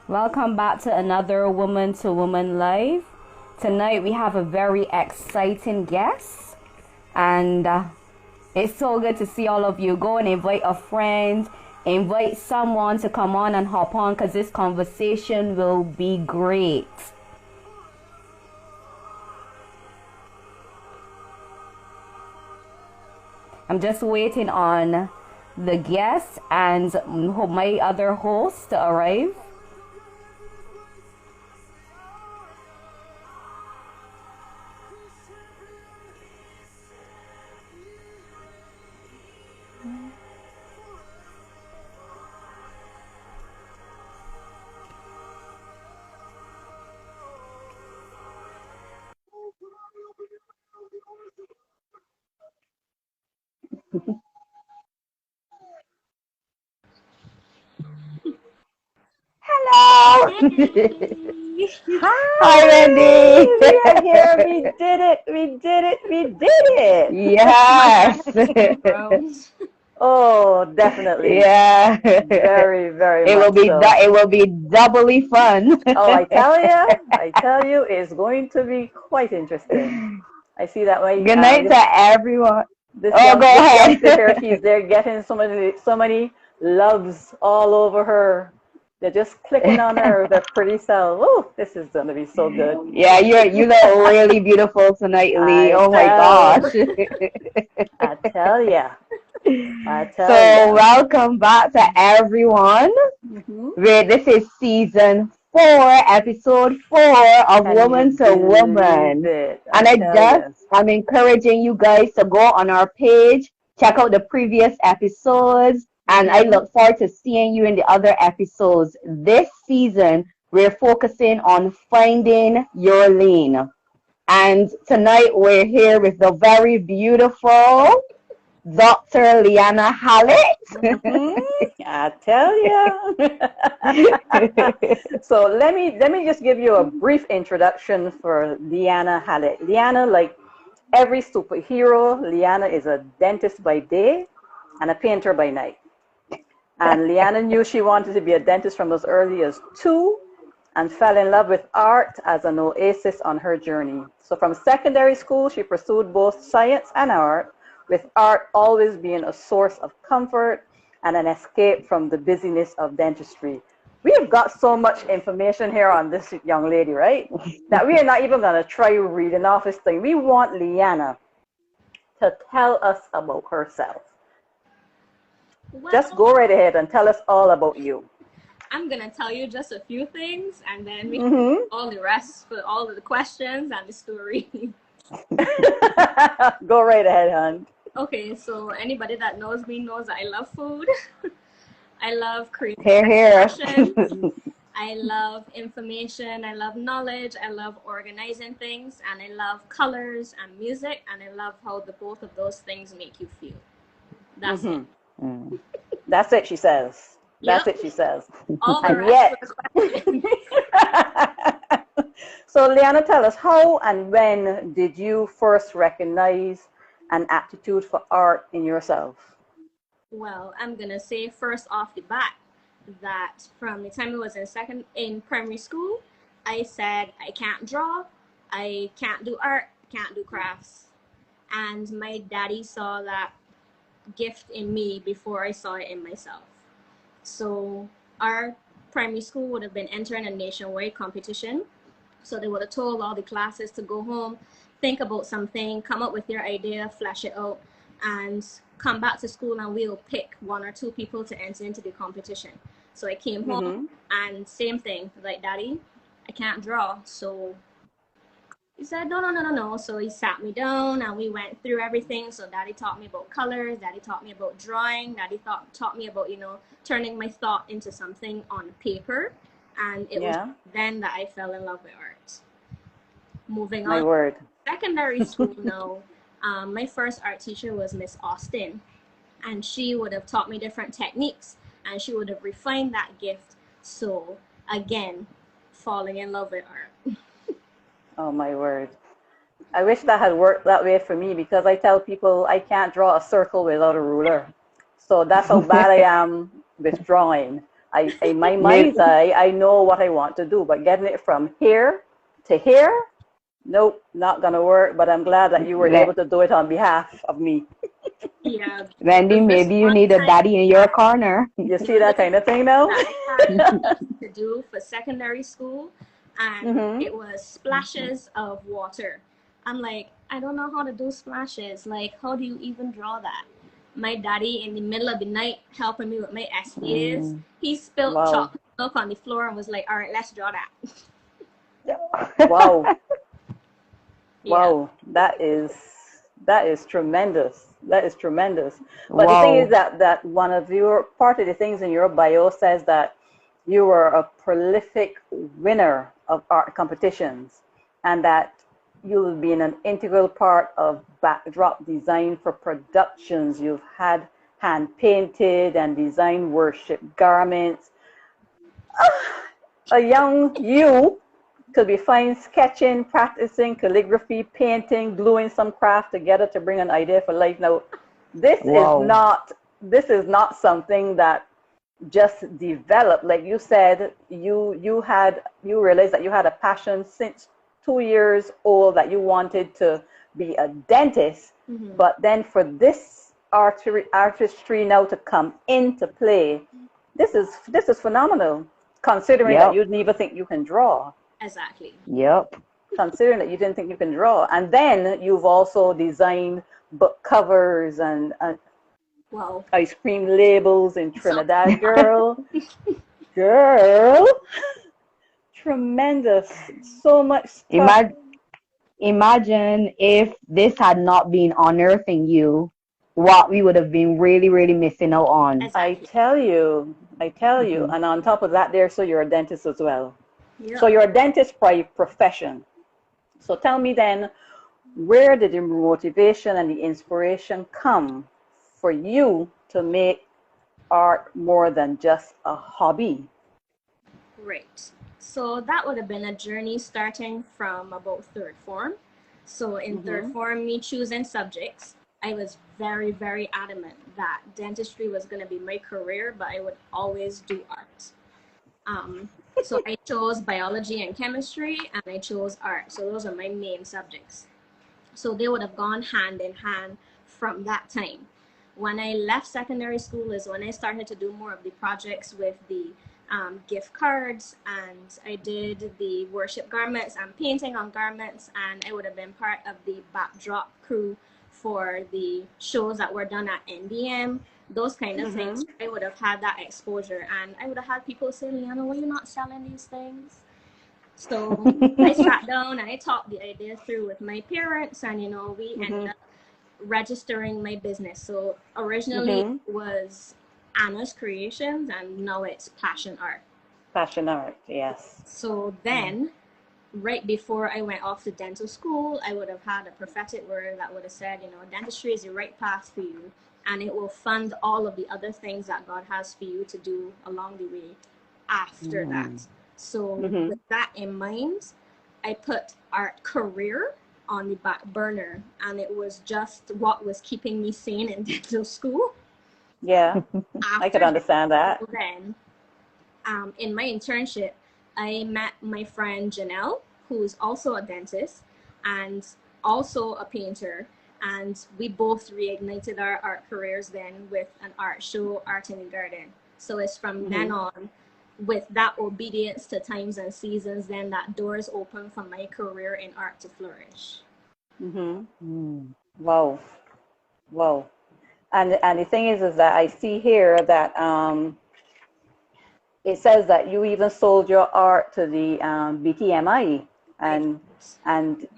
Welcome back to another Woman to Woman Live. Tonight we have a very exciting guest, and it's so good to see all of you. Go and invite a friend, invite someone to come on and hop on because this conversation will be great. I'm just waiting on the guest and my other host to arrive. Hello. Hi, Wendy. We are here. We did it. We did it. We did it. Yes. Oh, definitely. Yeah. Very, very It much will be so. it will be doubly fun. Oh, I tell you, it's going to be quite interesting. I see that way. Good night to everyone. This Oh, go this ahead. youngster here, she's there getting so many loves all over her. They're just clicking on her, their pretty self. Oh, this is gonna be so good. Yeah, you look really beautiful tonight, Lee. I Oh my tell gosh. I tell ya. I tell So ya. welcome back to everyone. Hmm. This is season 4, episode 4 of Can you Woman to believe Woman. it? And I tell ya. I'm encouraging you guys to go on our page, check out the previous episodes, and I Hmm. look forward to seeing you in the other episodes. This season, we're focusing on finding your lane. And tonight we're here with the very beautiful Dr. Liana Hallett. Hmm. I tell ya. So let me just give you a brief introduction for Liana Hallett. Liana, like every superhero, Liana is a dentist by day and a painter by night. And Liana knew she wanted to be a dentist from as early as 2 and fell in love with art as an oasis on her journey. So from secondary school, she pursued both science and art, with art always being a source of comfort and an escape from the busyness of dentistry. We have got so much information here on this young lady, right? That we are not even going to try reading off this thing. We want Liana to tell us about herself. Just go Well, right ahead and tell us all about you. I'm gonna tell you just a few things, and then we can Mm-hmm. all the rest for all of the questions and the story. Go right ahead, hon. Okay, so anybody that knows me knows that I love food. I love creative Here, here. expressions. I love information. I love knowledge. I love organizing things, and I love colors and music, and I love how the both of those things make you feel. That's it. Mm-hmm. That's it, she says. That's Yep. it, she says. All the And rest yet, for the questions. so Liana, tell us, how and when did you first recognize an aptitude for art in yourself? Well, I'm gonna say first off the bat that from the time I was in primary school, I said I can't draw, I can't do art, can't do crafts, and my daddy saw that gift in me before I saw it in myself. So our primary school would have been entering a nationwide competition. So they would have told all the classes to go home, think about something, come up with your idea, flash it out, and come back to school and we'll pick one or two people to enter into the competition. So I came home Mm-hmm. and same thing, like daddy, I can't draw. So he said, no, no, no, no, no. So he sat me down and we went through everything. So daddy taught me about colors, daddy taught me about drawing, daddy taught me about, turning my thought into something on paper. And it was Yeah, then that I fell in love with art. Moving my on, word. secondary school now, my first art teacher was Miss Austin. And she would have taught me different techniques and she would have refined that gift. So again, falling in love with art. Oh, my word. I wish that had worked that way for me because I tell people I can't draw a circle without a ruler. So that's how bad I am with drawing. In my mind's eye, I know what I want to do, but getting it from here to here, nope, not gonna work. But I'm glad that you were able to do it on behalf of me. Yeah. Wendy, maybe you need a daddy in your corner. You see that kind of thing now? To do for secondary school, and it was splashes of water. I'm like, I don't know how to do splashes. Like, how do you even draw that? My daddy, in the middle of the night, helping me with my SPAs, he spilled chocolate milk on the floor and was like, all right, let's draw that. Wow. Yeah. Wow, that is tremendous. That is tremendous. But the thing is that one of your part of the things in your bio says that you were a prolific winner of art competitions, and that you've been an integral part of backdrop design for productions. You've had hand painted and designed worship garments. A young you could be fine sketching, practicing calligraphy, painting, gluing some craft together to bring an idea for life. Now, this is not something that just developed. Like you said, you realized that you had a passion since 2 years old that you wanted to be a dentist, but then for this artistry now to come into play, this is phenomenal, considering that you didn't even think you can draw. Exactly. Yep. Considering that you didn't think you can draw. And then you've also designed book covers and ice cream labels in Trinidad. Girl. Tremendous. So much stuff. Imagine if this had not been unearthing you, what we would have been really, really missing out on. Exactly. I tell you. And on top of that there, so you're a dentist as well. Yeah. So you're a dentist by profession. So tell me then, where did the motivation and the inspiration come for you to make art more than just a hobby? Right. So that would have been a journey starting from about third form. So in third form, me choosing subjects, I was very, very adamant that dentistry was going to be my career, but I would always do art. So I chose biology and chemistry, and I chose art. So those are my main subjects. So they would have gone hand in hand from that time. When I left secondary school is when I started to do more of the projects with the gift cards, and I did the worship garments and painting on garments, and I would have been part of the backdrop crew for the shows that were done at NDM, those kind of things. I would have had that exposure, and I would have had people say, Liana, why are you not selling these things? So I sat down and I talked the idea through with my parents, and we ended up registering my business. So originally it was Anna's Creations, and now it's Passion Art. Passion Art, yes. So then, right before I went off to dental school, I would have had a prophetic word that would have said, dentistry is the right path for you, and it will fund all of the other things that God has for you to do along the way after that. So with that in mind, I put art career on the back burner, and it was just what was keeping me sane in dental school. Yeah, I could understand that. Then, in my internship, I met my friend Janelle, who's also a dentist and also a painter, and we both reignited our art careers then with an art show, Art in the Garden. So it's from then on, with that obedience to times and seasons, then that doors open for my career in art to flourish. Wow. And the thing is that I see here that it says that you even sold your art to the BTMI and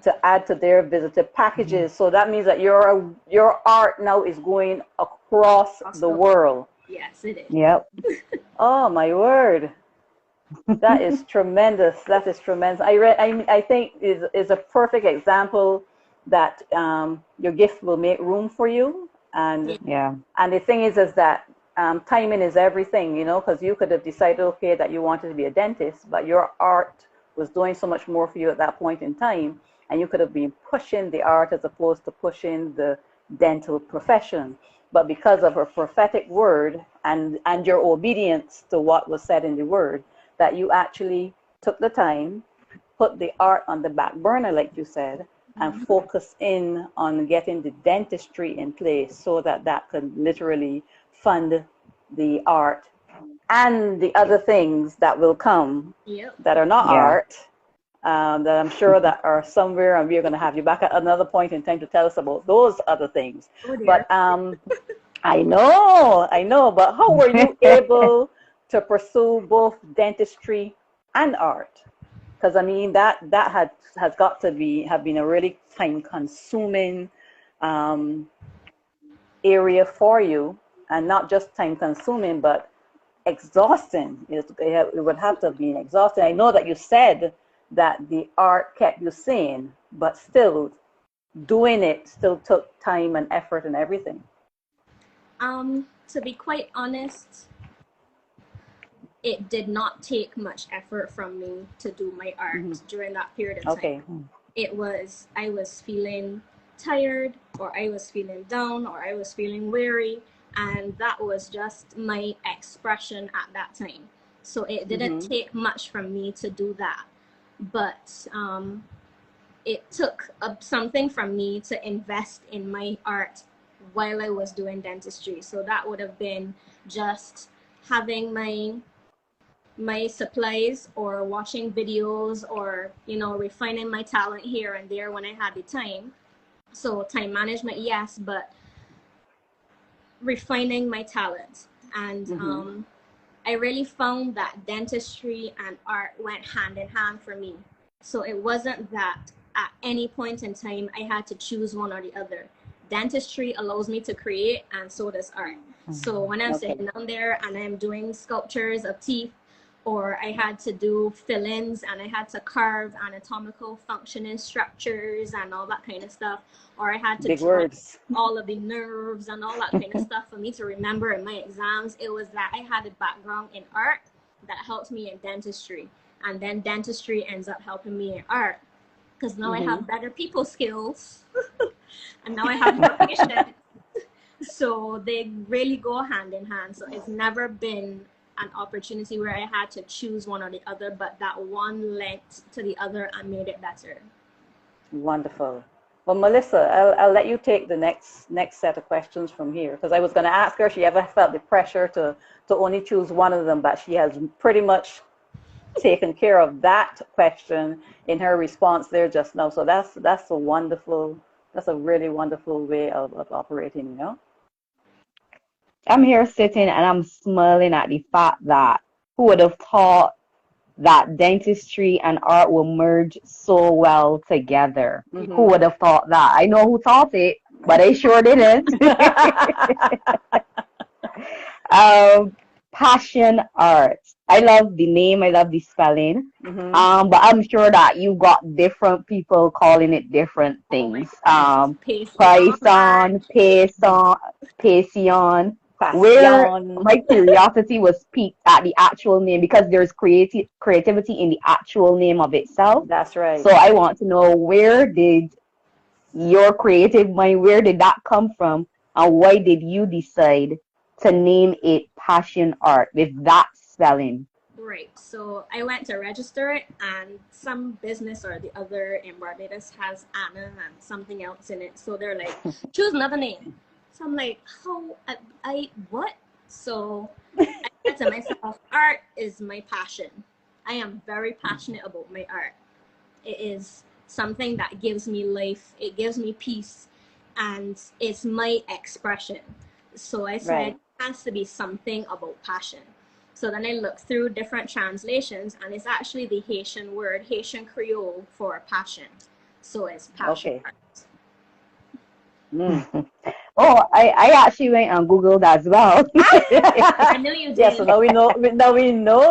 to add to their visitor packages. So that means that your art now is going across the world. Yes, it is. Yep. Oh my word. That is tremendous. That is tremendous. I think is a perfect example that your gift will make room for you. And the thing is that timing is everything, because you could have decided, okay, that you wanted to be a dentist, but your art was doing so much more for you at that point in time, and you could have been pushing the art as opposed to pushing the dental profession. but because of a prophetic word and your obedience to what was said in the word, that you actually took the time, put the art on the back burner, like you said, and focus in on getting the dentistry in place so that that could literally fund the art and the other things that will come that are not art, that I'm sure that are somewhere, and we're going to have you back at another point in time to tell us about those other things. But I know, but how were you able to pursue both dentistry and art? Because I mean that has got to have been a really time consuming area for you, and not just time consuming, but exhausting. It would have to have been exhausting. I know that you said that the art kept you sane, but still doing it still took time and effort and everything. To be quite honest, it did not take much effort from me to do my art during that period of time. Okay. I was feeling tired, or I was feeling down, or I was feeling weary, and that was just my expression at that time. So it didn't take much from me to do that, but it took something from me to invest in my art while I was doing dentistry. So that would have been just having my supplies, or watching videos, or refining my talent here and there when I had the time. So time management, yes, but refining my talent. And I really found that dentistry and art went hand in hand for me. So it wasn't that at any point in time I had to choose one or the other. Dentistry allows me to create, and so does art. So when I'm sitting down there and I'm doing sculptures of teeth, or I had to do fill-ins and I had to carve anatomical functioning structures and all that kind of stuff, or I had to draw all of the nerves and all that kind of stuff for me to remember in my exams, it was that I had a background in art that helped me in dentistry. And then dentistry ends up helping me in art, because now I have better people skills and now I have more patience. So they really go hand in hand. So it's never been an opportunity where I had to choose one or the other, but that one led to the other and made it better. Wonderful. Well, Melissa, I'll let you take the next set of questions from here, because I was going to ask her if she ever felt the pressure to only choose one of them, but she has pretty much taken care of that question in her response there just now. So that's a really wonderful way of operating, I'm here sitting and I'm smiling at the fact that who would have thought that dentistry and art will merge so well together? Who would have thought that? I know who thought it, but I sure didn't. Passion art. I love the name. I love the spelling. But I'm sure that you got different people calling it different things. Python, Passion. Where my curiosity was piqued at the actual name, because there's creativity in the actual name of itself. That's right. So I want to know, where did your creative mind, where did that come from, and why did you decide to name it Passion Art with that spelling? Right. So I went to register it, and some business or the other in Barbados has Anna and something else in it. So they're like, choose another name. So I'm like, what? So I said to myself, art is my passion. I am very passionate about my art. It is something that gives me life. It gives me peace, and it's my expression. So I said, it has to be something about passion. So then I looked through different translations, and it's actually the Haitian word, Haitian Creole, for passion. So it's passion art. Oh, I actually went and Googled as well. I knew you did. Yeah, so now we know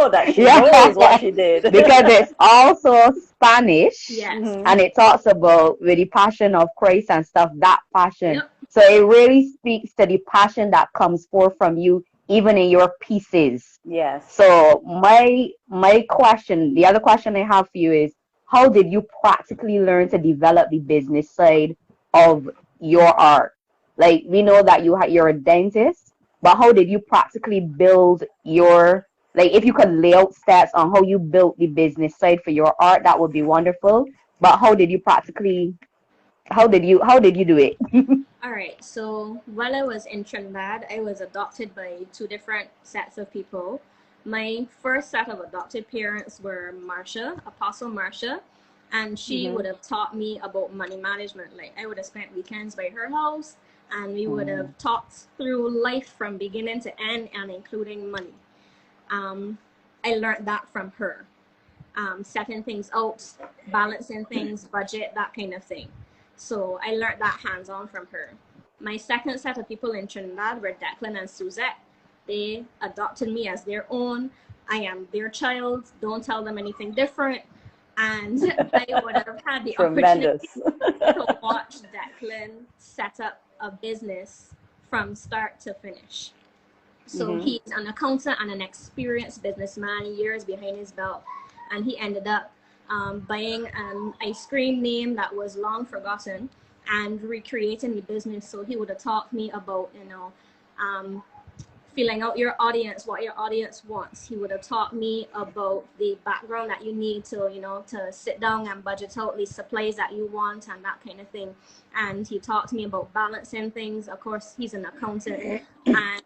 that she knows what she did. Because it's also Spanish, and it talks about with the passion of Christ and stuff, that passion. Yep. So it really speaks to the passion that comes forth from you, even in your pieces. Yes. So my question, the other question I have for you is, how did you practically learn to develop the business side of your art? Like, we know that you're a dentist, but how did you practically build your, like, if you could lay out stats on how you built the business side for your art, that would be wonderful. But how did you practically, how did you do it? All right, so while I was in Trinidad, I was adopted by two different sets of people. My first set of adopted parents were Marsha, Apostle Marsha, and she would have taught me about money management. Like, I would have spent weekends by her house, and we would have talked through life from beginning to end, and including money. I learned that from her. Setting things out, balancing things, budget, that kind of thing. So I learned that hands-on from her. My second set of people in Trinidad were Declan and Suzette. They adopted me as their own. I am their child. Don't tell them anything different. And I would have had the opportunity to watch Declan set up a business from start to finish. So he's an accountant and an experienced businessman, years behind his belt. And he ended up buying an ice cream name that was long forgotten and recreating the business. So he would have taught me about, feeling out your audience, what your audience wants. He would have taught me about the background that you need to, to sit down and budget out the supplies that you want and that kind of thing. And he taught me about balancing things. Of course, he's an accountant, and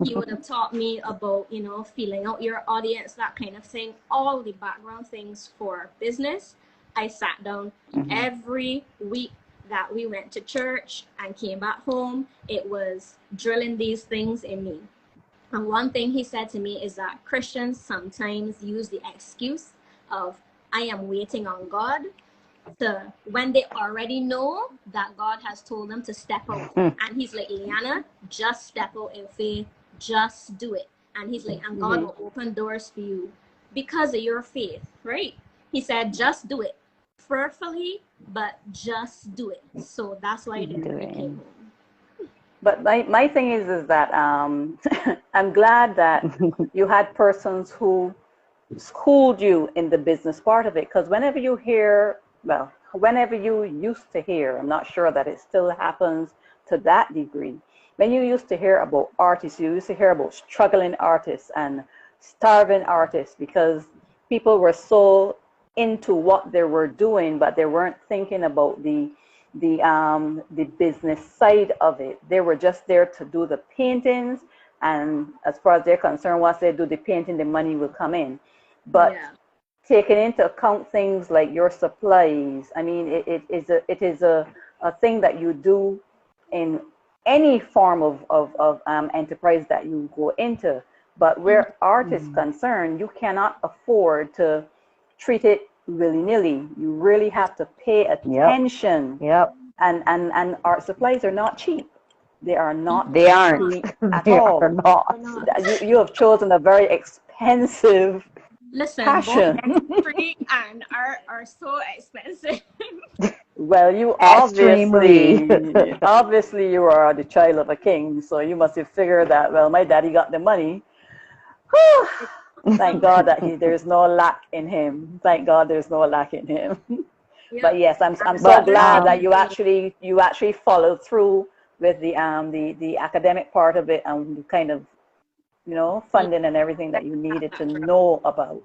he would have taught me about, feeling out your audience, that kind of thing, all the background things for business. I sat down every week that we went to church and came back home. It was drilling these things in me. And one thing he said to me is that Christians sometimes use the excuse of, I am waiting on God, to when they already know that God has told them to step out. And he's like, Liana, just step out in faith. Just do it. And he's like, and God will open doors for you because of your faith, right? He said, just do it prayerfully, but just do it. So that's why I did when I came home. But my thing is that I'm glad that you had persons who schooled you in the business part of it, because whenever you used to hear, I'm not sure that it still happens to that degree. When you used to hear about artists, you used to hear about struggling artists and starving artists because people were so into what they were doing, but they weren't thinking about the business side of it. They were just there to do the paintings, and as far as they're concerned, once they do the painting, the money will come in. But taking into account things like your supplies, I mean, it is a thing that you do in any form of enterprise that you go into. But where art is concerned, you cannot afford to treat it willy-nilly. You really have to pay attention. And art supplies are not cheap. They are not cheap at all. You have chosen a very expensive passion. Both free and art are so expensive. Well, you obviously you are the child of a king, so you must have figured that, well, my daddy got the money. Thank God that there's no lack in him. Thank God there's no lack in him. But yes, I'm so glad that you actually followed through with the academic part of it and the kind of funding and everything that you needed to know about.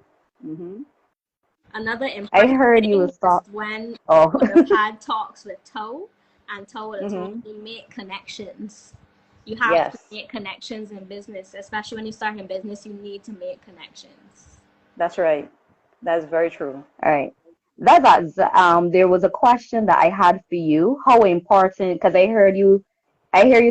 Another important thing is when I would have had talks with Toe, and Toe would have told me, make connections. You have to make connections in business, especially when you start in business. You need to make connections. That's right. That's very true. All right. There was a question that I had for you. How important? Because I hear you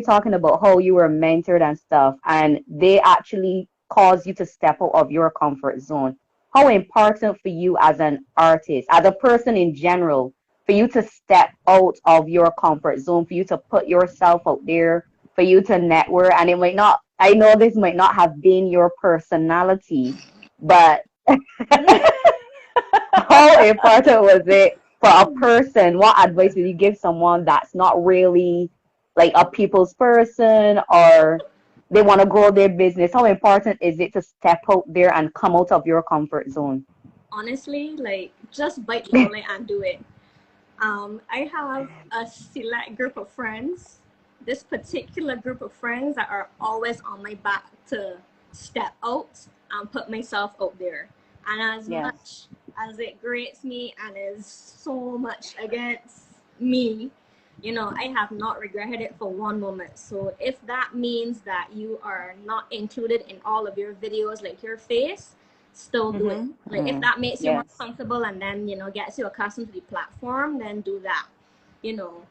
talking about how you were mentored and stuff, and they actually caused you to step out of your comfort zone. How important for you as an artist, as a person in general, for you to step out of your comfort zone, for you to put yourself out there, for you to network? And it might not, I know this might not have been your personality, but how important was it for a person? What advice would you give someone that's not really like a people's person, or they want to grow their business? How important is it to step out there and come out of your comfort zone? Honestly, like, just bite the bullet and do it. I have a select group of friends this particular group of friends that are always on my back to step out and put myself out there. And as much as it grates me and is so much against me, you know, I have not regretted it for one moment. So if that means that you are not included in all of your videos, like your face, still do it. Like if that makes you more comfortable and then, you know, gets you accustomed to the platform, then do that. You know,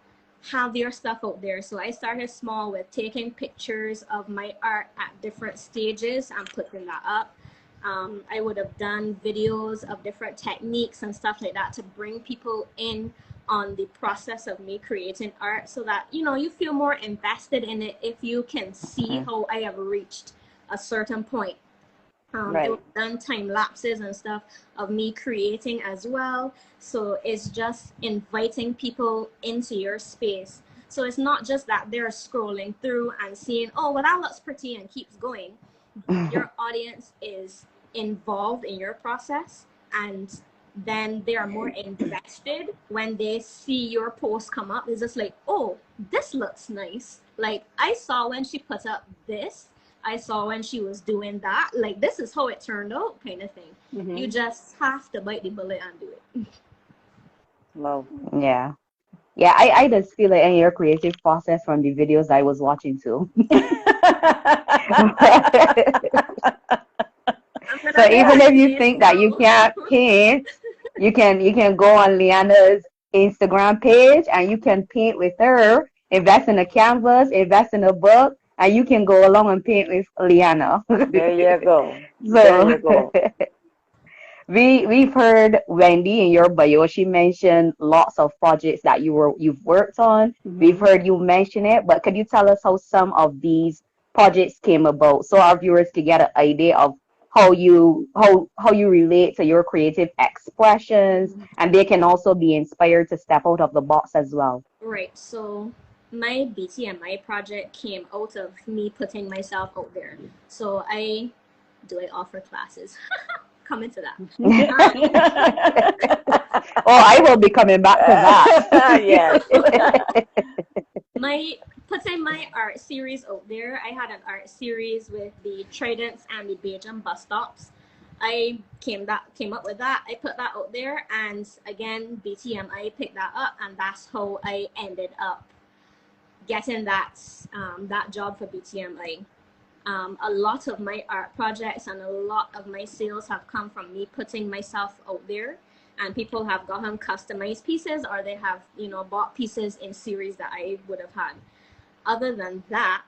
have your stuff out there. So I started small with taking pictures of my art at different stages and putting that up. I would have done videos of different techniques and stuff like that to bring people in on the process of me creating art, so that, you know, you feel more invested in it if you can see how I have reached a certain point. I would have done time lapses and stuff of me creating as well. So it's just inviting people into your space. So it's not just that they're scrolling through and seeing, oh, well, that looks pretty and keeps going. Your audience is involved in your process, and then they are more invested when they see your post come up. It's just like, oh, this looks nice. Like, I saw when she put up this, I saw when she was doing that. Like, this is how it turned out, kind of thing. You just have to bite the bullet and do it. Wow. Yeah. Yeah, I just feel it in your creative process from the videos I was watching too. So even if you think that you can't paint, you can go on Liana's Instagram page and you can paint with her, invest in a canvas, invest in a book, and you can go along and paint with Liana. There you go. So There you go. we've heard Wendy in your bio. She mentioned lots of projects that you've worked on. We've heard you mention it, but could you tell us how some of these projects came about, so our viewers could get an idea of how you relate to your creative expressions, and they can also be inspired to step out of the box as well. Right. So my BTMI project came out of me putting myself out there. So I offer classes. Come into that. Oh, I will be coming back to that. Yes. Putting my art series out there, I had an art series with the Tridents and the Bajan bus stops. I came up with that. I put that out there, and again, BTMI picked that up, and that's how I ended up getting that job for BTMI. A lot of my art projects and a lot of my sales have come from me putting myself out there, and people have gotten customized pieces, or they have, you know, bought pieces in series that I would have had. Other than that,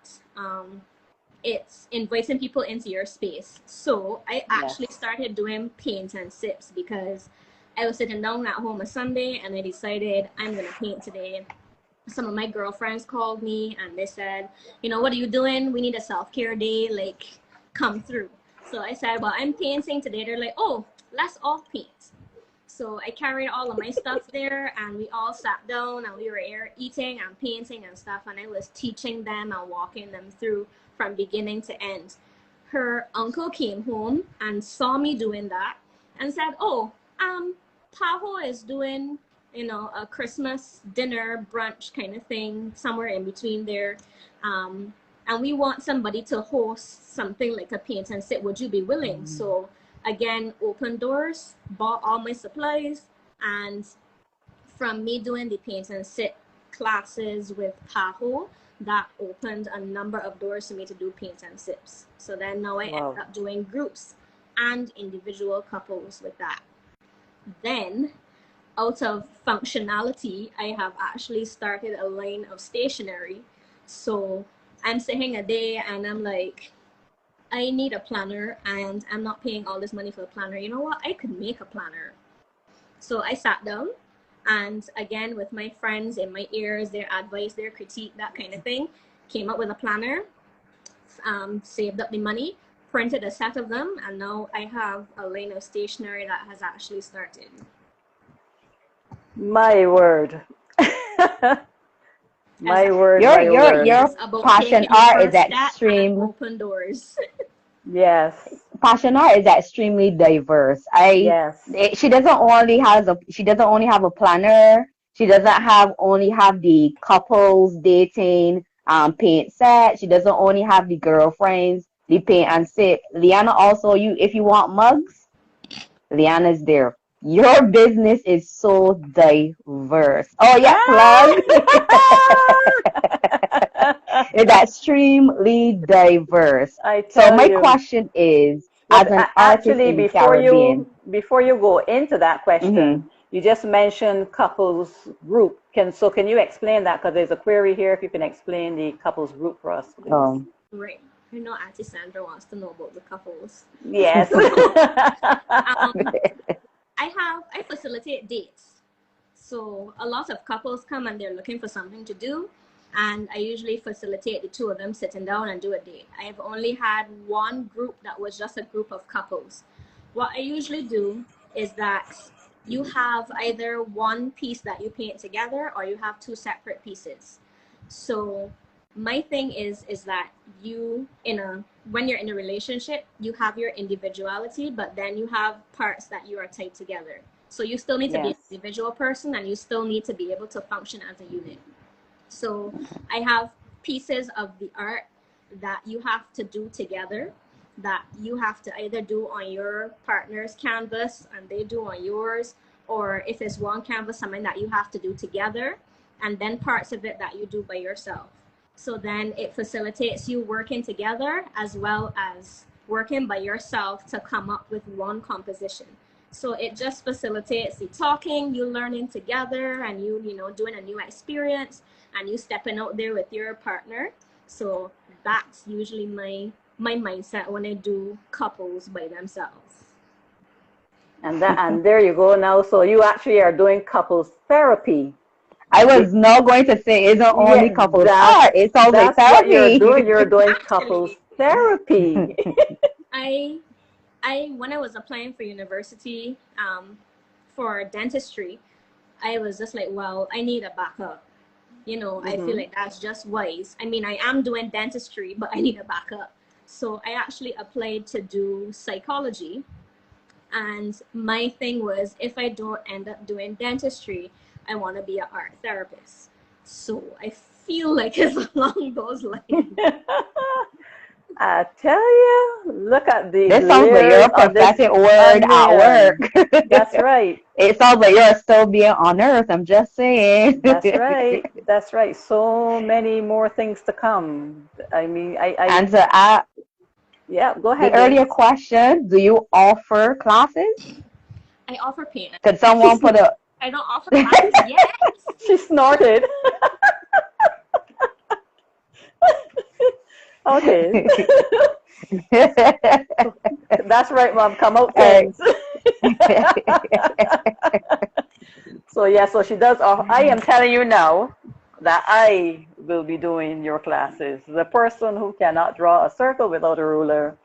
it's inviting people into your space. So I actually started doing paint and sips because I was sitting down at home a Sunday and I decided I'm going to paint today. Some of my girlfriends called me and they said, you know, what are you doing? We need a self-care day, like, come through. So I said, well, I'm painting today. They're like, oh, let's all paint. So I carried all of my stuff there, and we all sat down and we were eating and painting and stuff, and I was teaching them and walking them through from beginning to end. Her uncle came home and saw me doing that and said, oh, Tahoe is doing, you know, a Christmas dinner brunch kind of thing somewhere in between there, and we want somebody to host something like a paint and sit. Would you be willing? So again, open doors, bought all my supplies, and from me doing the paint and sit classes with Tahoe, that opened a number of doors for me to do paint and sips. So then now I end up doing groups and individual couples with that. Then, out of functionality, I have actually started a line of stationery. So I'm sitting a day and I'm like, I need a planner and I'm not paying all this money for a planner. You know what? I could make a planner. So I sat down, and again, with my friends in my ears, their advice, their critique, that kind of thing, came up with a planner, saved up the money, printed a set of them, and now I have a line of stationery that has actually started. My word. My word. Your passion art is extreme. Open doors. Yes. Passion art is extremely diverse. She doesn't only have a planner. She doesn't only have the couples dating paint set. She doesn't only have the girlfriends, the paint and sip. Liana also, if you want mugs, Liana's there. Your business is so diverse. Oh yeah, plug. It's extremely diverse. I So tell my you. question is, But as an artist actually, in the Caribbean, before you go into that question, you just mentioned couples group. Can you explain that? Because there's a query here. If you can explain the couples group for us, please. Right. I know Auntie Sandra wants to know about the couples. Yes. I facilitate dates. So a lot of couples come and they're looking for something to do. And I usually facilitate the two of them sitting down and do a date. I've only had one group that was just a group of couples. What I usually do is that you have either one piece that you paint together or you have two separate pieces. So my thing is that when you're in a relationship, you have your individuality, but then you have parts that you are tied together. So you still need to be an individual person, and you still need to be able to function as a unit. So I have pieces of the art that you have to do together, that you have to either do on your partner's canvas and they do on yours, or if it's one canvas, something that you have to do together, and then parts of it that you do by yourself. So then it facilitates you working together as well as working by yourself to come up with one composition. So it just facilitates the talking, you learning together, and you doing a new experience, and you stepping out there with your partner. So that's usually my mindset when I do couples by themselves. And there you go now. So you actually are doing couples therapy. I was not going to say it's not only couples art. It's also therapy. That's what you're doing. You're doing couples therapy. When I was applying for university for dentistry, I was just like, well, I need a backup. I feel like that's just wise. I mean, I am doing dentistry, but I need a backup. So I actually applied to do psychology. And my thing was, if I don't end up doing dentistry, I want to be an art therapist. So I feel like it's along those lines. I tell you, look at the. This sounds like you're a prophetic word at work. That's right. It sounds like you're still being on earth. I'm just saying. That's right. That's right. So many more things to come. I mean, And to add, yeah, go ahead. The earlier question: do you offer classes? I offer paint. Could someone put a? I don't offer classes yet. She snorted. Okay. That's right, Mom. Come out, things. So she does. I am telling you now that I will be doing your classes. The person who cannot draw a circle without a ruler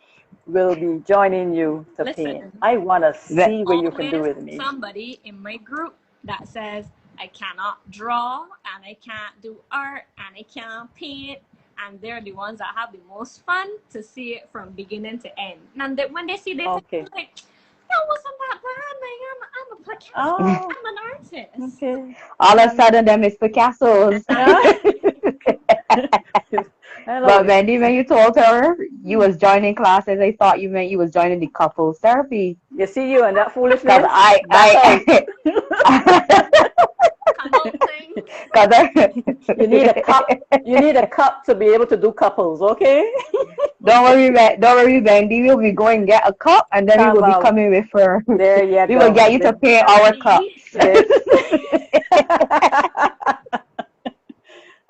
will be joining you to paint. I want to see what you can do with me. Somebody in my group that says I cannot draw and I can't do art and I can't paint. And they're the ones that have the most fun to see it from beginning to end. And when they see this, they're like, that wasn't that bad. I'm an artist. Okay. All of a sudden, them is Picasso's. But Wendy, when you told her you was joining classes, I thought you meant you was joining the couples therapy. You see you and that foolishness? You need a cup. You need a cup to be able to do couples, okay? Don't worry, Wendy. We'll be going get a cup, and then we will be coming with her. There you go. We will get you to pay our cups.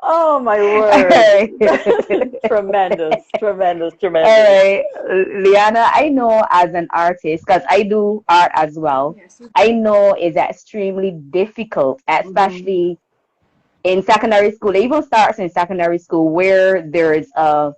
Oh my word! Tremendous. All right, Liana. I know as an artist, because I do art as well. Yes. I know it's extremely difficult, especially in secondary school. It even starts in secondary school where there is a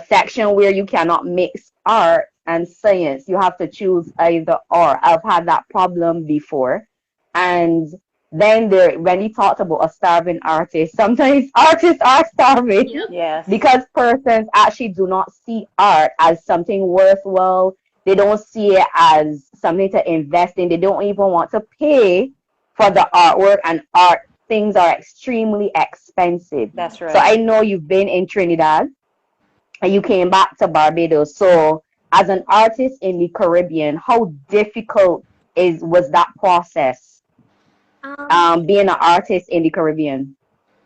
section where you cannot mix art and science. You have to choose either or. I've had that problem before, and then when he talked about a starving artist, sometimes artists are starving. Yes. Because persons actually do not see art as something worthwhile. They don't see it as something to invest in. They don't even want to pay for the artwork and art things are extremely expensive. That's So I right. know you've been in Trinidad and you came back to Barbados. So as an artist in the Caribbean, how difficult was that process? Um, Being an artist in the Caribbean.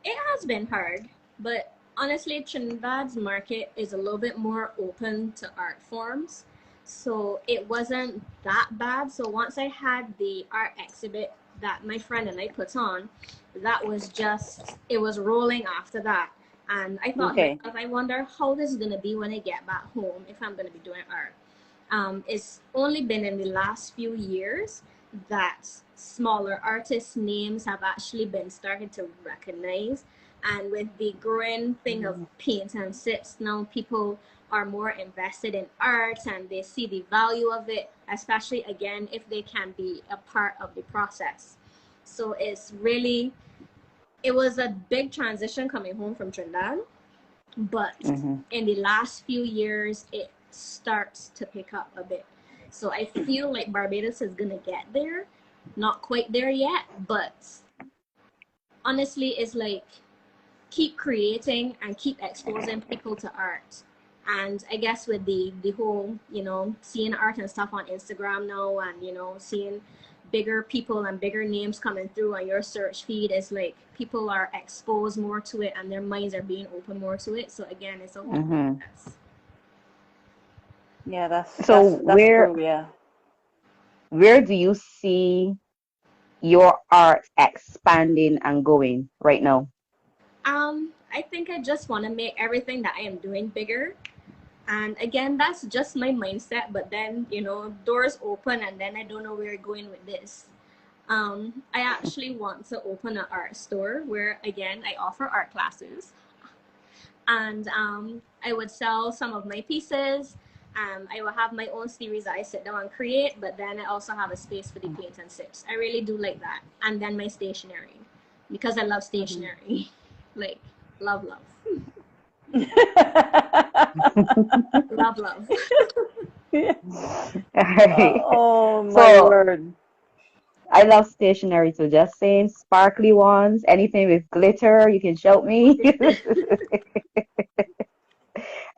it has been hard, but honestly, Trinidad's market is a little bit more open to art forms. So it wasn't that bad. So once I had the art exhibit that my friend and I put on, that was just, it was rolling after that. And I thought to Okay. myself, I wonder how this is going to be when I get back home if I'm going to be doing art. It's only been in the last few years that smaller artists' names have actually been started to recognize. And with the growing thing of paint and sips, now people are more invested in art and they see the value of it, especially again if they can be a part of the process. So it was a big transition coming home from Trinidad, but Mm-hmm. in the last few years it starts to pick up a bit. So I feel like Barbados is gonna get there, not quite there yet, but honestly it's like keep creating and keep exposing people to art. And I guess with the whole, seeing art and stuff on Instagram now, and seeing bigger people and bigger names coming through on your search feed, is like people are exposed more to it and their minds are being open more to it. So again, it's a whole Mm-hmm. process. Yeah, So that's true. Yeah. where do you see your art expanding and going right now? I think I just want to make everything that I am doing bigger. And again, that's just my mindset. But then, doors open and then I don't know where you're going with this. I actually want to open an art store where, again, I offer art classes. And I would sell some of my pieces. I will have my own series that I sit down and create. But then I also have a space for the paint and sips. I really do like that. And then my stationery, because I love stationery. Like, love, love. Love, love. All right. Oh my So word. I love stationery too. Just saying, sparkly ones, anything with glitter, you can shout me.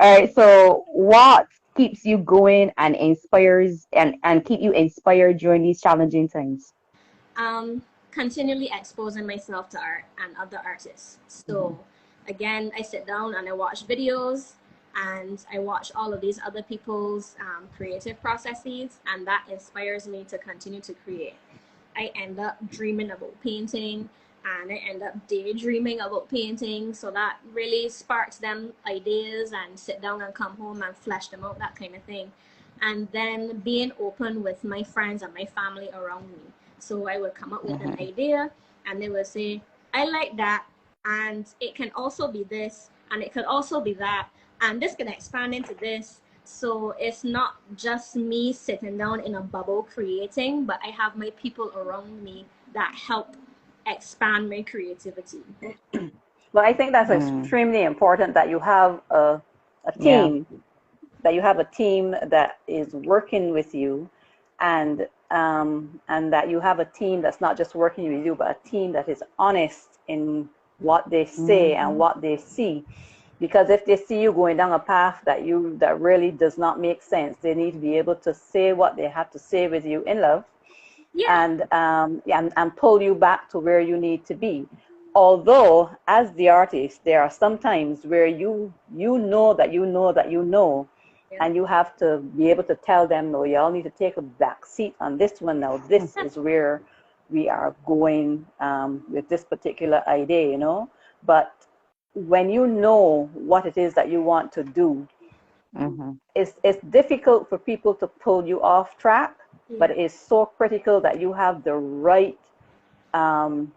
All right. So what keeps you going and inspires and keep you inspired during these challenging times? um, Continually exposing myself to art and other artists. Mhm. So again, I sit down and I watch videos and I watch all of these other people's creative processes, and that inspires me to continue to create. I end up dreaming about painting and I end up daydreaming about painting. So that really sparks them ideas and sit down and come home and flesh them out, that kind of thing. And then being open with my friends and my family around me. So I would come up with an Mhm. idea and they would say, I like that. And it can also be this, and it could also be that. And this can expand into this. So it's not just me sitting down in a bubble creating, but I have my people around me that help expand my creativity. Well, I think that's Mm. extremely important that you have a Yeah. team, that you have a team that is working with you, and that you have a team that's not just working with you, but a team that is honest in what they say and Mhm. what they see. Because if they see you going down a path that really does not make sense, they need to be able to say what they have to say with you in love, Yeah. yeah, and pull you back to where you need to be. Although, as the artist, there are some times where you know that you know that you know, Yeah. and you have to be able to tell them, no, y'all need to take a back seat on this one now. This is where we are going with this particular idea, But when you know what it is that you want to do, Mhm. it's difficult for people to pull you off track, but Yeah. it's so critical that you have um,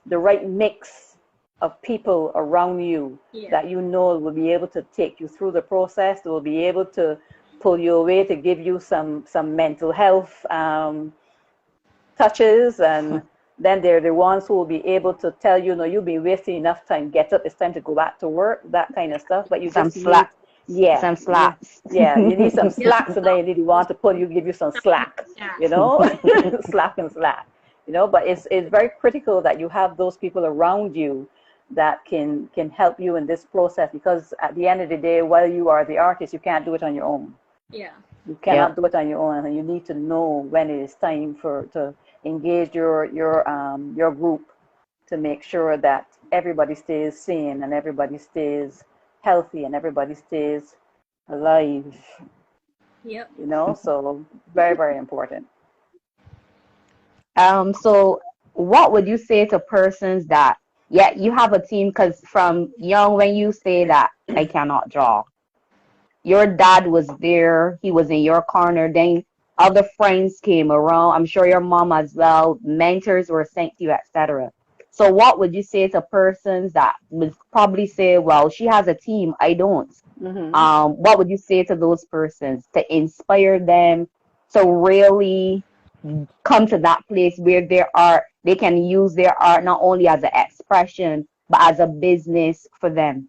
the right mix of people around you Yeah. that will be able to take you through the process. They will be able to pull you away to give you some mental health touches, and then they're the ones who will be able to tell you, no, you've been wasting enough time. Get up, it's time to go back to work. That kind of stuff. But you Some just need, slack, yeah, some slaps. you need some Yeah. slacks, and then you need to want to pull you, give you some slack, Yeah. slap and slack. But it's very critical that you have those people around you that can help you in this process, because at the end of the day, while you are the artist, you can't do it on your own. Yeah. You cannot do it on your own, and you need to know when it is time to engage your group to make sure that everybody stays sane and everybody stays healthy and everybody stays alive. Yep. So very, very important. So what would you say to persons that, yeah, you have a team? Because from young, when you say that I cannot draw, your dad was there, he was in your corner, then other friends came around, I'm sure your mom as well, mentors were sent to you, etc. So what would you say to persons that would probably say, well, she has a team, I don't? What would you say to those persons to inspire them to really come to that place where they can use their art not only as an expression but as a business for them?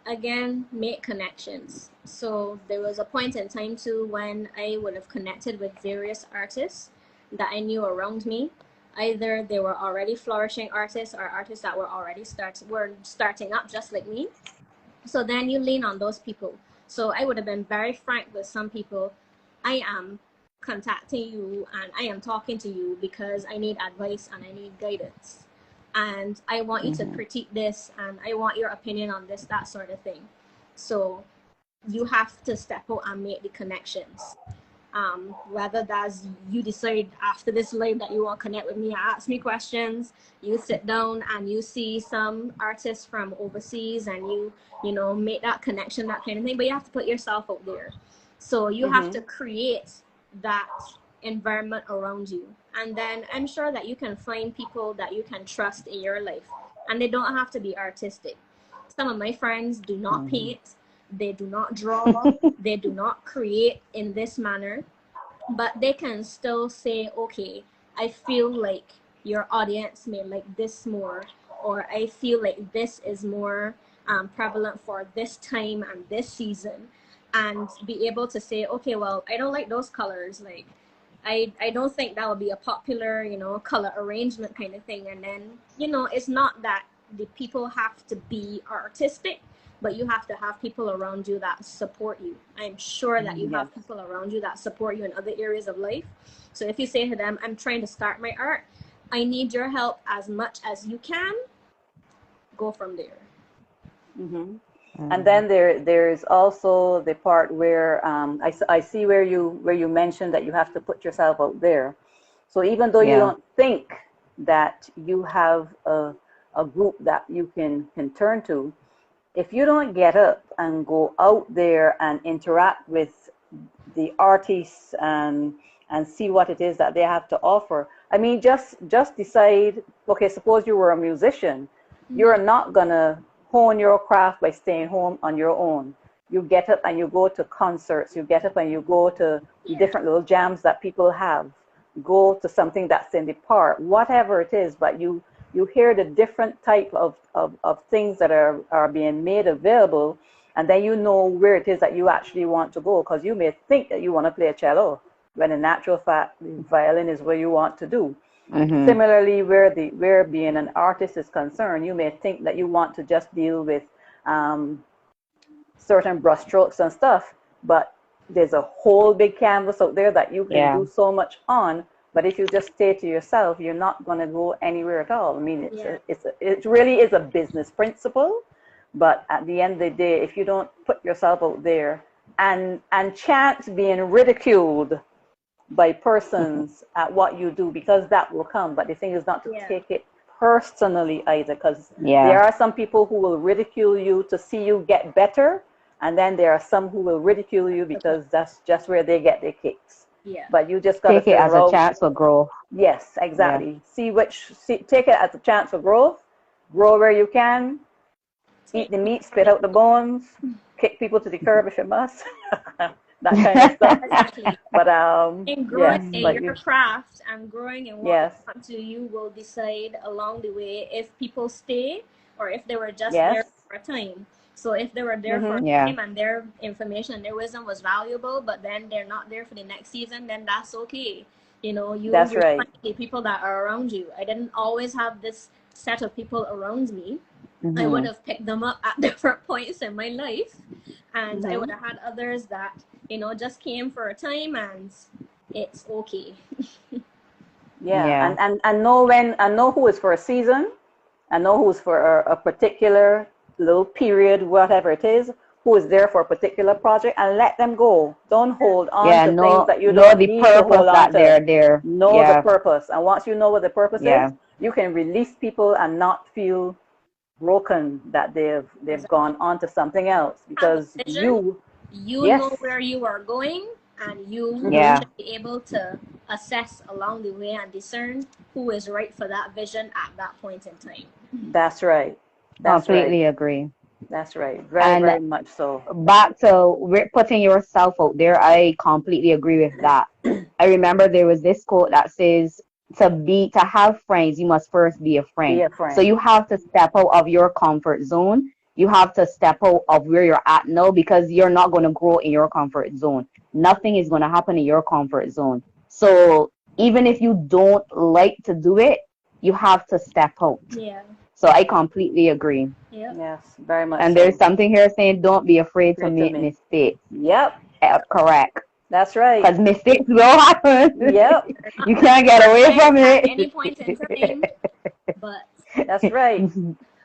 Again, make connections. So there was a point in time too when I would have connected with various artists that I knew around me. Either they were already flourishing artists or artists that were already starting up just like me. So then you lean on those people. So I would have been very frank with some people. I am contacting you and I am talking to you because I need advice and I need guidance. And I want you to critique this and I want your opinion on this, that sort of thing. So you have to step out and make the connections. Whether that's you decide after this live that you want to connect with me, ask me questions, you sit down and you see some artists from overseas and you make that connection, that kind of thing, but you have to put yourself out there. So you have to create that environment around you, and then I'm sure that you can find people that you can trust in your life, and they don't have to be artistic. Some of my friends do not paint, they do not draw, they do not create in this manner, but they can still say, okay, I feel like your audience may like this more, or I feel like this is more prevalent for this time and this season, and be able to say, okay, well, I don't like those colors, like I don't think that would be a popular, color arrangement kind of thing. And then, it's not that the people have to be artistic, but you have to have people around you that support you. I'm sure that you have people around you that support you in other areas of life. So if you say to them, I'm trying to start my art, I need your help as much as you can, go from there. And then there's also the part where I see where you mentioned that you have to put yourself out there. So even though you don't think that you have a group that you can turn to, if you don't get up and go out there and interact with the artists and see what it is that they have to offer, I mean, just decide, okay, suppose you were a musician, you're not gonna hone your craft by staying home on your own. You get up and you go to concerts, you get up and you go to different little jams that people have, go to something that's in the park, whatever it is, but you hear the different type of things that are being made available, and then you know where it is that you actually want to go, because you may think that you want to play a cello, when in actual fact, the violin is what you want to do. Similarly, where being an artist is concerned, you may think that you want to just deal with certain brushstrokes and stuff, but there's a whole big canvas out there that you can do so much on. But if you just stay to yourself, you're not going to go anywhere at all. I mean, it really is a business principle. But at the end of the day, if you don't put yourself out there and chance being ridiculed by persons at what you do, because that will come. But the thing is not to take it personally either, because there are some people who will ridicule you to see you get better, and then there are some who will ridicule you because that's just where they get their kicks. But you just gotta take it as a chance for growth. Yes, exactly. Take it as a chance for growth. Grow where you can. Eat the meat, spit out the bones. Kick people to the curb if you must. That kind of stuff. Exactly. But in growing in your craft and growing in what you want to, you will decide along the way if people stay or if they were just there for a time. So if they were there for a time and their information and their wisdom was valuable, but then they're not there for the next season, then that's okay. You know, you That's find right. the people that are around you. I didn't always have this set of people around me. I would Mm-hmm. have picked them up at different points in my life, and I Mm-hmm. would have had others that, you know, just came for a time and it's okay. Yeah, Yeah. and know when, and know who is for a season, and know who's for a particular little period, whatever it is, who is there for a particular project, and let them go. Don't hold on Yeah. to things Know that you know don't the need to purpose hold on that to. they're there. Know the Yeah. purpose, and once you know what the purpose is, Yeah. you can release people and not feel broken that they've Exactly. gone on to something else Have a because vision, you, you yes, know where you are going, and you mm-hmm, Yeah. should be able to assess along the way and discern who is right for that vision at that point in time. that's right, that's right, Completely agree. that's right, very, And very much so. back to putting yourself out there, I completely agree with that. I remember there was this quote that says, to have friends, you must first be a Be friend. a So friend. you have to step out of your comfort zone. You have to step out of where you're at now, because you're not going to grow in your comfort zone. Nothing is going to happen in your comfort zone. So even if you don't like to do it, you have to step out. Yeah. So I completely agree. Yep. Yes, very much And there's so. something here saying, don't be afraid to Great to make me. mistakes. Yep, Correct. that's right. Because mistakes will happen. Yep, They're not You can't get away perfect from at it. any point in time, but that's right.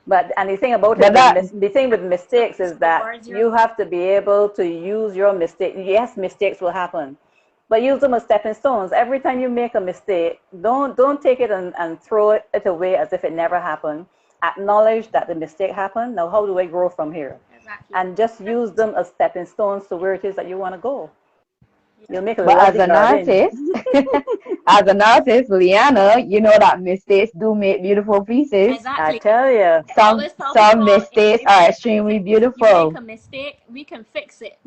But and the thing about it, But that, the thing with mistakes is that towards your you have to be able to use your mistake. Yes, mistakes will happen, but use them as stepping stones. Every time you make a mistake, don't take it and throw it away as if it never happened. Acknowledge that the mistake happened. Now, how do I grow from here? exactly. And just use them as stepping stones to where it is that you want to go. You'll Yep. make a but as lovely an garden. artist, as an artist, Liana, you know that mistakes do make beautiful pieces. I Exactly. tell you, I always tell Some people mistakes if are you make a extremely mistake, you make beautiful. a mistake, we can fix it.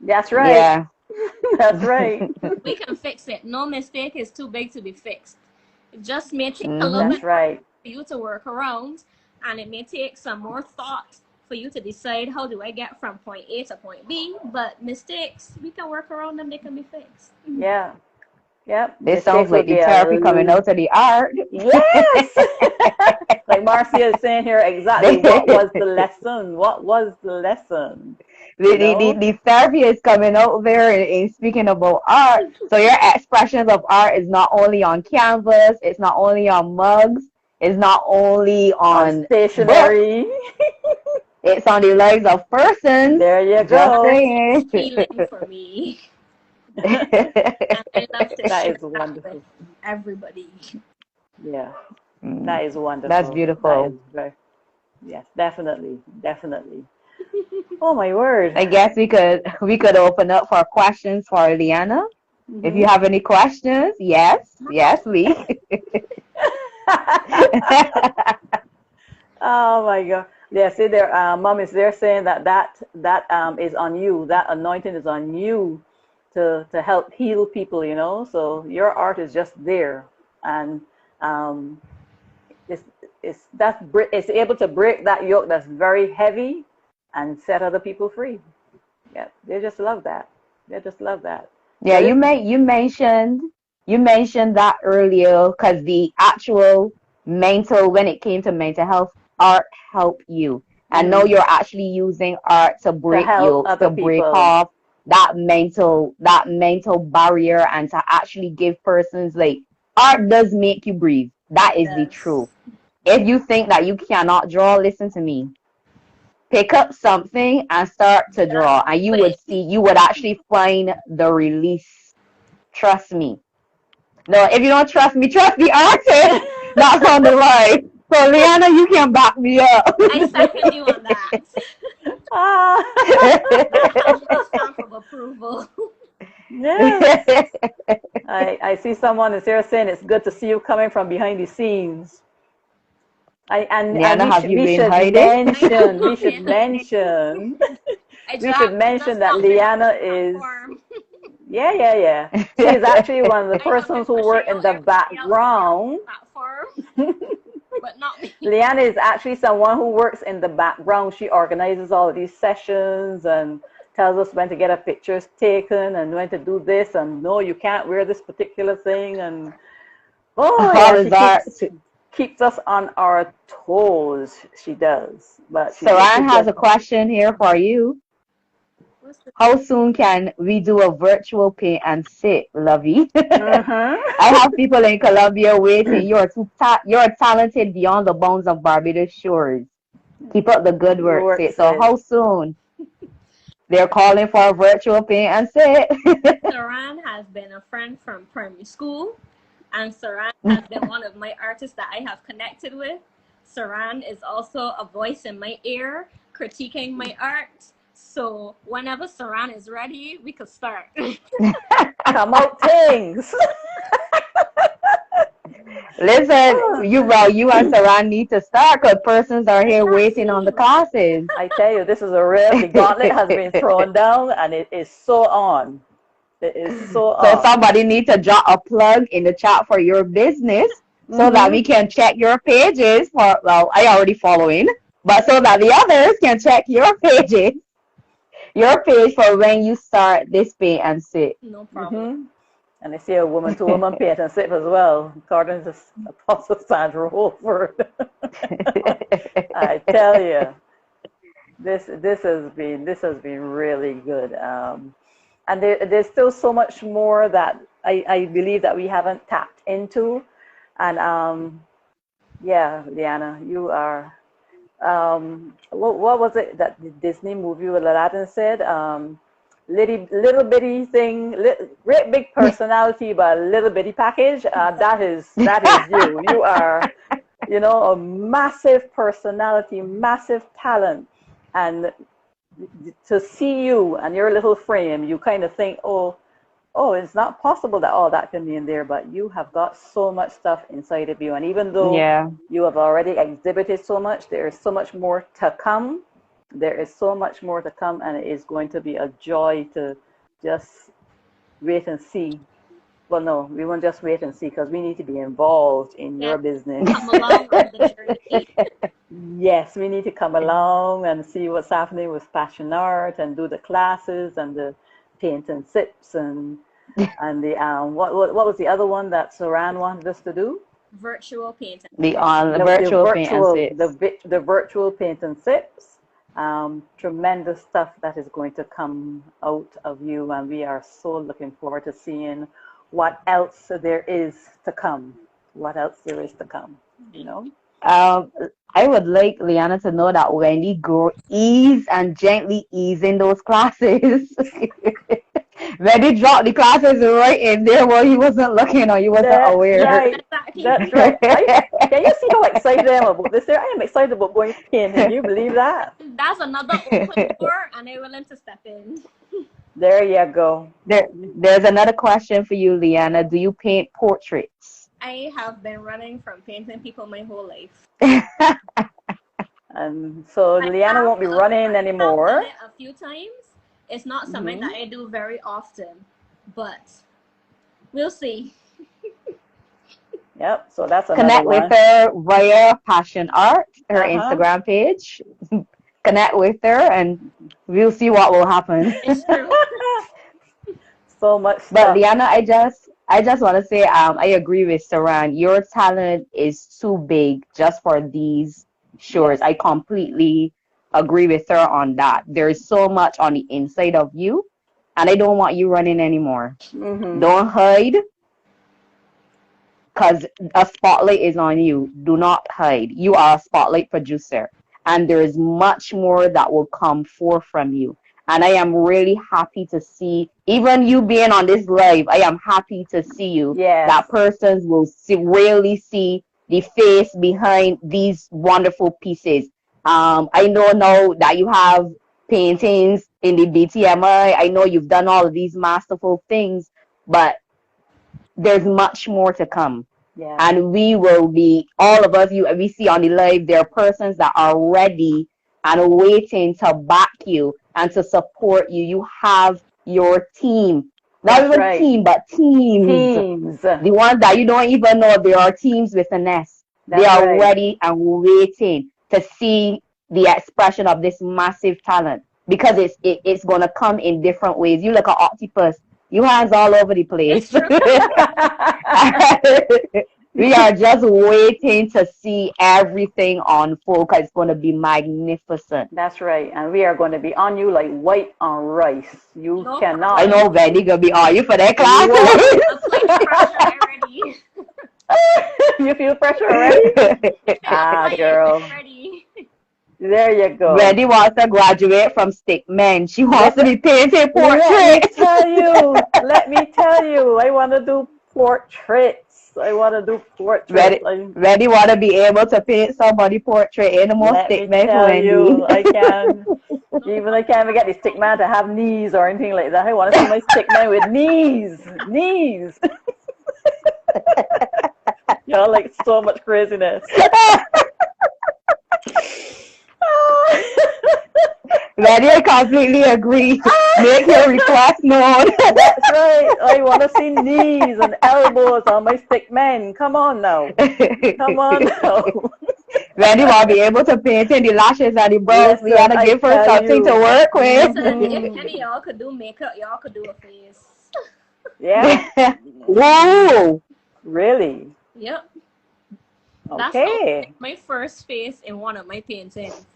that's right. Yeah. That's right. We can fix it. No mistake is too big to be fixed. It just may take a little Hmm. bit That's right. for you to work around, and it may take some more thought for you to decide how do I get from point A to point B. But mistakes, we can work around them, they can be fixed. Yeah. Yep. This sounds Mistakes will like the be therapy coming a out of the art. yes. Like Marcia is saying here, exactly. What was the the, lesson? What was the lesson? the, You the, know? the therapy is coming out there in speaking about art. So your expressions of art is not only on canvas, it's not only on mugs, it's not only On on books, stationery. it's on the lives of persons. There you Just go. saying. Healing for me. And I love to That share is that with wonderful. everybody. Yeah. Mm, That is that's wonderful. That is beautiful. very, yes, definitely. Definitely. Oh my word. I guess we could open up for questions for Liana. If you Hmm. have any questions, yes, Lee. Oh my God. Yeah, see there, mom is there saying that is on you. That anointing is on you to help heal people, you know. So your art is just there, and um, it's it's able to break that yoke that's very heavy and set other people free. Yeah, they just love that. They just love that. Yeah, So this, you mentioned that earlier, because the actual mental, when it came to mental health, art helped you. And now mm, you're actually using art to to break help yokes, other to break people. off that mental barrier, and to actually give persons, like, art does make you breathe. That It is the does. truth. If you think that you cannot draw, listen to me. Pick up something and start to Start draw, and you with would it. see, you would actually find the release. Trust me. No, if you don't trust me, trust the artist that's on the line. So, Liana, you can back me up. I second you on that. Ah, That actual stamp of approval. yes. I see someone is here saying it's good to see you coming from behind the scenes. And Liana, we have should you we been should hiding? I have mention we not should been hiding. mention I we should just mention that not been on the Liana is, platform. yeah. She is actually one of the I have been persons who pushing work in out the everybody else to get on background. the platform, but not me. Liana is actually someone who works in the background. She organizes all of these sessions and tells us when to get our pictures taken and when to do this, and no, you can't wear this particular thing, and How is that? she keeps us on our toes. She does, but Saran she's has just a question here for you. What's the How soon can we do a virtual paint and sit, Lovey? mm-hmm. I have people in Colombia waiting. You're talented beyond the bounds of Barbados shores. Keep up the good work, Work sis. So says. how soon? They're calling for a virtual paint and sit. Saran has been a friend from primary school, and Saran has been one of my artists that I have connected with. Saran is also a voice in my ear, critiquing my art. So whenever Saran is ready, we could start. Come out things. Listen, you and Saran need to start because persons are here waiting on the classes. I tell you, this is the gauntlet has been thrown down, and it is so on. It is so So on. somebody needs to drop a plug in the chat for your business so that we can check your pages for, well, I already following, but so that the others can check your pages, your page for when you start this paint and sit. No problem. And I see a woman-to-woman paint and sip as well, according to Apostle Sandra Holford. I tell you, this has been really good. And there's still so much more that I believe that we haven't tapped into. And yeah, Liana, you are. What was it that the Disney movie with Aladdin said? Little bitty thing, great big personality, but a little bitty package. That is you. You are, a massive personality, massive talent, and to see you and your little frame, you kind of think, oh, it's not possible that all that can be in there, but you have got so much stuff inside of you, and even though you have already exhibited so much, there is so much more to come. There is so much more to come, and it is going to be a joy to just wait and see. Well, no, we won't just wait and see because we need to be involved in your business. Come along on the journey. Yes, we need to come along and see what's happening with fashion art and do the classes and the paint and sips and the what was the other one that Saran wanted us to do? Virtual paint. The virtual paint and sips. The virtual paint and sips. Tremendous stuff that is going to come out of you, and we are so looking forward to seeing what else there is to come. What else there is to come, I would like Liana to know that Wendy ease and gently ease in those classes. Wendy dropped the classes right in there while he wasn't looking or he wasn't aware. Right. That's right. Can you see how excited I am about this? I am excited about going to paint. Can you believe that? That's another open door, and I'm willing to step in. There you go. There's another question for you, Liana. Do you paint portraits? I have been running from painting people my whole life. And so Liana won't be running anymore. I've done it a few times. It's not something that I do very often, but we'll see. Yep, so that's another Connect one. with her via Passion Art, her Instagram page. Connect with her and we'll see what will happen. It's true. So much stuff. But Liana, I just want to say I agree with Saran. Your talent is too big just for these shores. I completely agree with her on that. There's so much on the inside of you, and I don't want you running anymore. Don't hide, because a spotlight is on you. Do not hide. You are a spotlight producer, and there is much more that will come forth from you. And I am really happy to see, even you being on this live, I am happy to see you. Yes. That persons will really see the face behind these wonderful pieces. I know now that you have paintings in the BTMI. I know you've done all of these masterful things, but there's much more to come. Yeah. And we will be, all of us, we see on the live, there are persons that are ready and waiting to back you and to support you. You have your team. Not even team, but teams. The ones that you don't even know, there are teams with an S. They are ready and waiting to see the expression of this massive talent. because it's gonna come in different ways. You like an octopus. You hands all over the place. We are just waiting to see everything unfold because it's going to be magnificent. That's right. And we are going to be on you like white on rice. You No cannot. I know Wendy going to be on you for that class. You feel pressure already? Ah, girl. There you go. Wendy wants to graduate from stickman. She wants to be painting portraits. Let me tell you, I want to do portraits. I want to do portraits. Wendy want to be able to paint somebody portrait in the most stickman for Wendy. I can. Even I can't even get the stickman to have knees or anything like that. I want to see my stickman with knees. Knees. Y'all like so much craziness. Wendy, I completely agree. Make your request known. That's right. I want to see knees and elbows on my stick men. Come on now. Come on now. Wendy will be able to paint in the lashes and the brows. We gotta give her something to work with. Listen, if any of y'all could do makeup, y'all could do a face. Yeah. Whoa. Really? Yep. Okay. That's my first face in one of my paintings.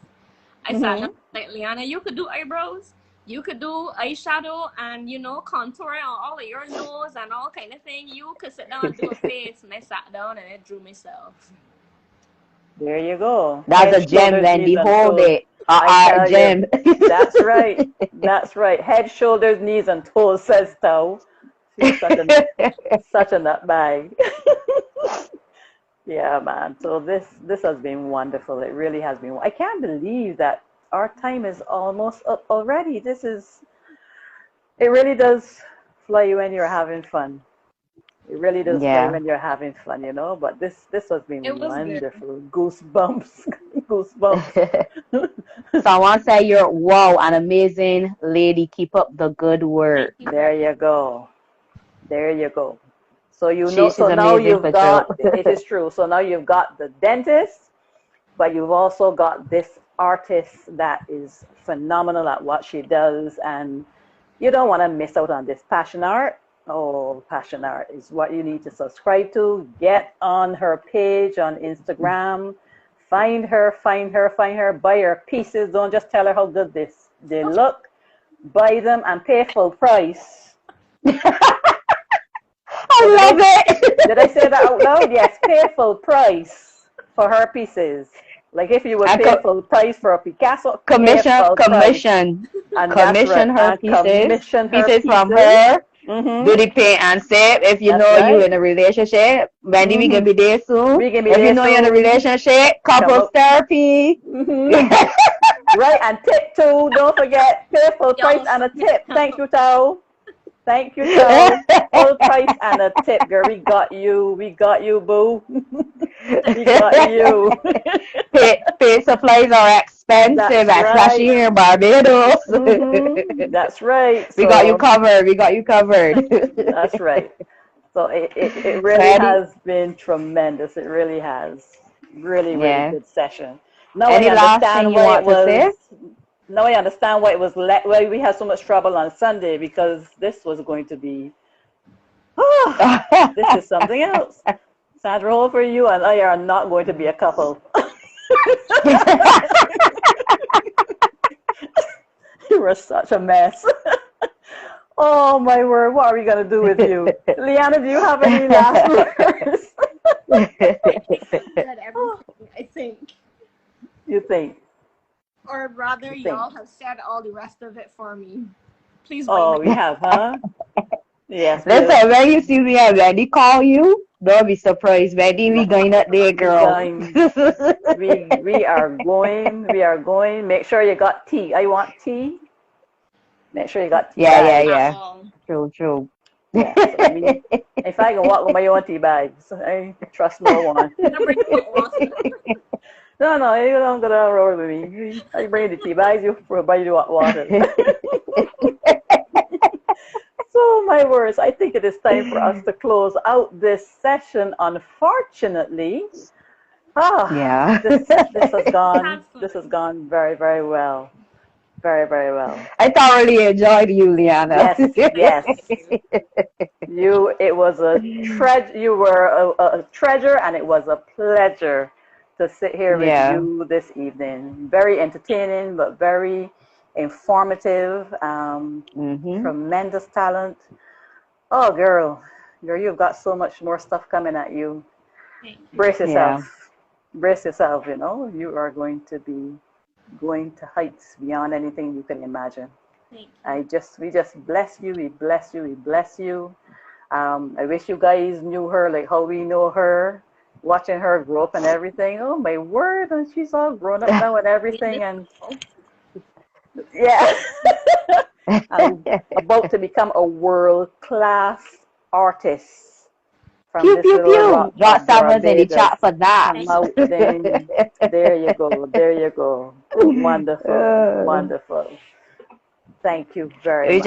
I said, like, Liana, you could do eyebrows, you could do eyeshadow, and, you know, contour on all of your nose and all kind of thing. You could sit down and do a face. And I sat down and I drew myself. There you go. That's a gem, Wendy. Hold it. Gem. That's right. That's right. Head, shoulders, knees, and toes, says Tao. She's such a nutbag. Yeah, man. So this has been wonderful. It really has been. I can't believe that our time is almost up already. It really does fly when you're having fun. It really does fly when you're having fun, you know. But this has been wonderful. Good. Goosebumps. Goosebumps. Someone say you're an amazing lady. Keep up the good work. There you go. There you go. So now you've got, it is true. So now you've got the dentist, but you've also got this artist that is phenomenal at what she does, and you don't want to miss out on this Passion Art. Oh, Passion Art is what you need to subscribe to. Get on her page on Instagram. Find her, buy her pieces. Don't just tell her how good they look. Buy them and pay full price. I love it. Did I say that out loud? Yes, pay full price for her pieces. Like if you would pay full price for a Picasso. Commission her pieces from her. Do the paint and sip. If you know you're in a relationship, Wendy, we can be there soon. If you know you're in a relationship, couples therapy. Right, and tip too. Don't forget, pay full price and a tip. Thank you, Tao. Thank you, Tao. Full price and a tip, girl. We got you, boo. We got you. Paint supplies are expensive, especially here in Barbados. That's right. We got you covered. That's right. So it really has been tremendous. It really has. Really good session. Now Any last thing you want to say? Now I understand why why we had so much trouble on Sunday, because this was going to be, this is something else. Sandra, over you and I are not going to be a couple. You were such a mess. Oh my word, what are we going to do with you? Liana, do you have any last words? I think. You think? Or rather, y'all have said all the rest of it for me. Please. We have, huh? Yes. Listen, when you see me and Wendy call you, don't be surprised. Wendy, we going up there, girl. We are going. Make sure you got tea. I want tea. Make sure you got tea. Yeah. True. Yeah, so if I can walk with my own tea bags, I trust no one. No, you don't gotta roll with me. I bring the tea bags, you provide you water. So, my words, I think it is time for us to close out this session. Unfortunately, this has gone very, very well. Very, very well. I thoroughly enjoyed you, Liana. Yes, yes. It was a treasure. You were a treasure, and it was a pleasure to sit here with Yeah. you this evening. Very entertaining, but very informative. Tremendous talent. Oh, girl, you've got so much more stuff coming at you. Thank you. Brace Yeah. yourself. Brace yourself. You know, you are going to be going to heights beyond anything you can imagine. Thank you. We just bless you. We bless you. We bless you. I wish you guys knew her like how we know her, watching her grow up and everything. Oh my word, and she's all grown up now and everything, and yeah, I'm about to become a world-class artist from Pew, this pew, little pew. rock Drop of someone's in the Barbados. chat for that. Come out then. There you go. There you go. Wonderful. Wonderful. Thank you very We much.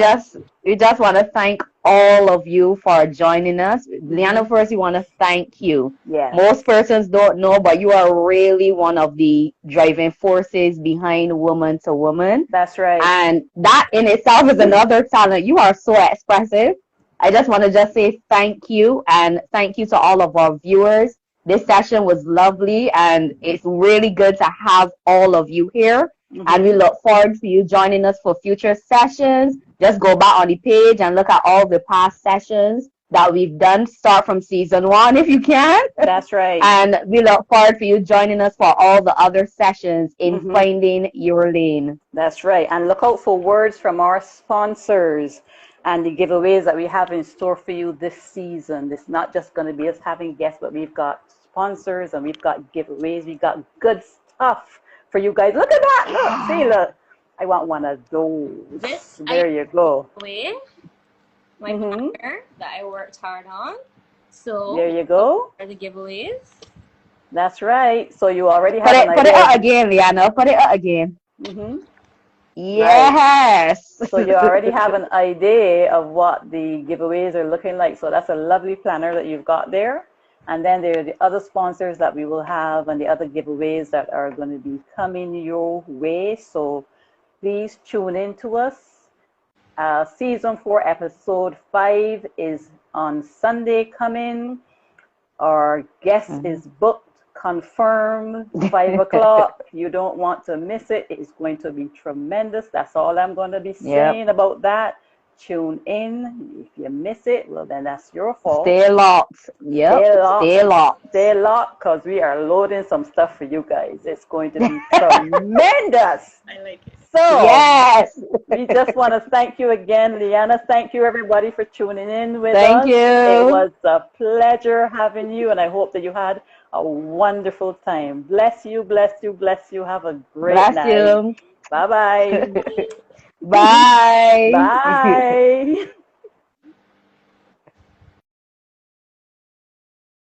just want to thank all of you for joining us. Liana, first, we want to thank you. Yes. Most persons don't know, but you are really one of the driving forces behind Woman to Woman. That's right. And that in itself is another talent. You are so expressive. I just want to just say thank you, and thank you to all of our viewers. This session was lovely, and it's really good to have all of you here. And we look forward to you joining us for future sessions. Just go back on the page and look at all the past sessions that we've done. Start from season 1 if you can. That's right. And we look forward to you joining us for all the other sessions in Finding Your Lane. That's right. And look out for words from our sponsors and the giveaways that we have in store for you this season. It's not just going to be us having guests, but we've got sponsors and we've got giveaways. We've got good stuff for you guys. Look at that. Look. See, look. I want one of those. There you go. My partner that I worked hard on. So there you go. For the giveaways. That's right. So you already have an idea. Put it out again, Liana. Put it out again. Yes. Right. So you already have an idea of what the giveaways are looking like. So that's a lovely planner that you've got there. And then there are the other sponsors that we will have and the other giveaways that are going to be coming your way. So please tune in to us. Season 4, episode 5 is on Sunday coming. Our guest is booked, confirmed, 5 o'clock. You don't want to miss it. It is going to be tremendous. That's all I'm going to be saying about that. Tune in. If you miss it, well, then that's your fault. Stay locked. Yep. Stay locked. Stay locked, because we are loading some stuff for you guys. It's going to be tremendous. I like it. So, yes. We just want to thank you again, Liana. Thank you, everybody, for tuning in with us. Thank you. It was a pleasure having you, and I hope that you had a wonderful time. Bless you, bless you, bless you. Have a great night. Bless you. Bye-bye. Bye. Bye.